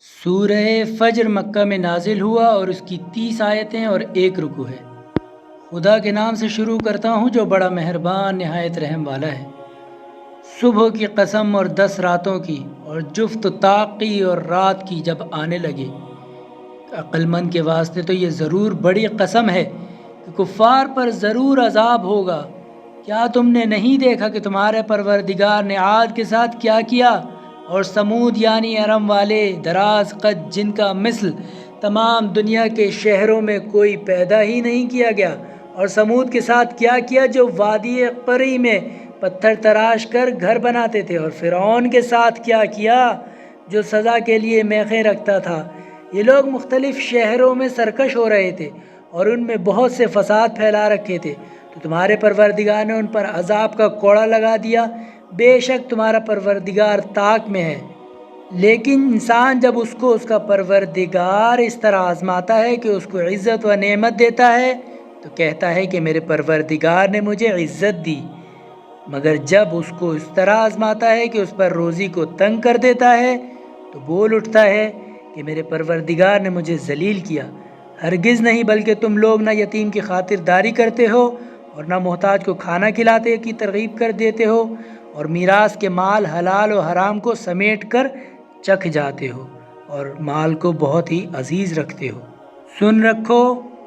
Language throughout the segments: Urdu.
سورہ فجر مکہ میں نازل ہوا اور اس کی 30 آیتیں اور 1 رکوع ہے۔ خدا کے نام سے شروع کرتا ہوں جو بڑا مہربان نہایت رحم والا ہے۔ صبح کی قسم اور 10 راتوں کی اور جفت طاقی اور رات کی جب آنے لگے، عقل مند کے واسطے تو یہ ضرور بڑی قسم ہے کہ کفار پر ضرور عذاب ہوگا۔ کیا تم نے نہیں دیکھا کہ تمہارے پروردگار نے عاد کے ساتھ کیا کیا، اور سمود یعنی ارم والے دراز قد جن کا مثل تمام دنیا کے شہروں میں کوئی پیدا ہی نہیں کیا گیا، اور سمود کے ساتھ کیا کیا جو وادی قری میں پتھر تراش کر گھر بناتے تھے، اور فرعون کے ساتھ کیا کیا جو سزا کے لیے میخیں رکھتا تھا۔ یہ لوگ مختلف شہروں میں سرکش ہو رہے تھے اور ان میں بہت سے فساد پھیلا رکھے تھے، تو تمہارے پروردگار نے ان پر عذاب کا کوڑا لگا دیا۔ بے شک تمہارا پروردگار طاق میں ہے۔ لیکن انسان جب اس کو اس کا پروردگار اس طرح آزماتا ہے کہ اس کو عزت و نعمت دیتا ہے تو کہتا ہے کہ میرے پروردگار نے مجھے عزت دی، مگر جب اس کو اس طرح آزماتا ہے کہ اس پر روزی کو تنگ کر دیتا ہے تو بول اٹھتا ہے کہ میرے پروردگار نے مجھے ذلیل کیا۔ ہرگز نہیں، بلکہ تم لوگ نہ یتیم کی خاطرداری کرتے ہو اور نہ محتاج کو کھانا کھلاتے کی ترغیب کر دیتے ہو، اور میراث کے مال حلال و حرام کو سمیٹ کر چکھ جاتے ہو، اور مال کو بہت ہی عزیز رکھتے ہو۔ سن رکھو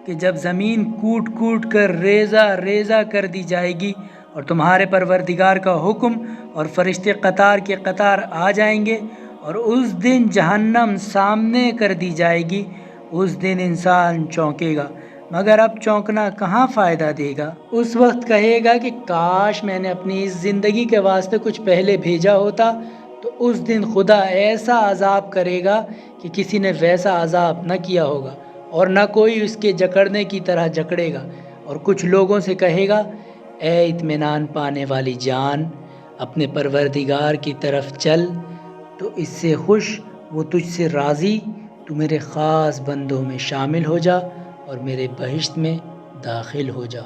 کہ جب زمین کوٹ کوٹ کر ریزہ ریزہ کر دی جائے گی اور تمہارے پروردگار کا حکم اور فرشتے قطار کے قطار آ جائیں گے، اور اس دن جہنم سامنے کر دی جائے گی، اس دن انسان چونکے گا، مگر اب چونکنا کہاں فائدہ دے گا۔ اس وقت کہے گا کہ کاش میں نے اپنی اس زندگی کے واسطے کچھ پہلے بھیجا ہوتا، تو اس دن خدا ایسا عذاب کرے گا کہ کسی نے ویسا عذاب نہ کیا ہوگا، اور نہ کوئی اس کے جکڑنے کی طرح جکڑے گا۔ اور کچھ لوگوں سے کہے گا، اے اطمینان پانے والی جان، اپنے پروردگار کی طرف چل، تو اس سے خوش، وہ تجھ سے راضی، تو میرے خاص بندوں میں شامل ہو جا اور میرے بہشت میں داخل ہو جا۔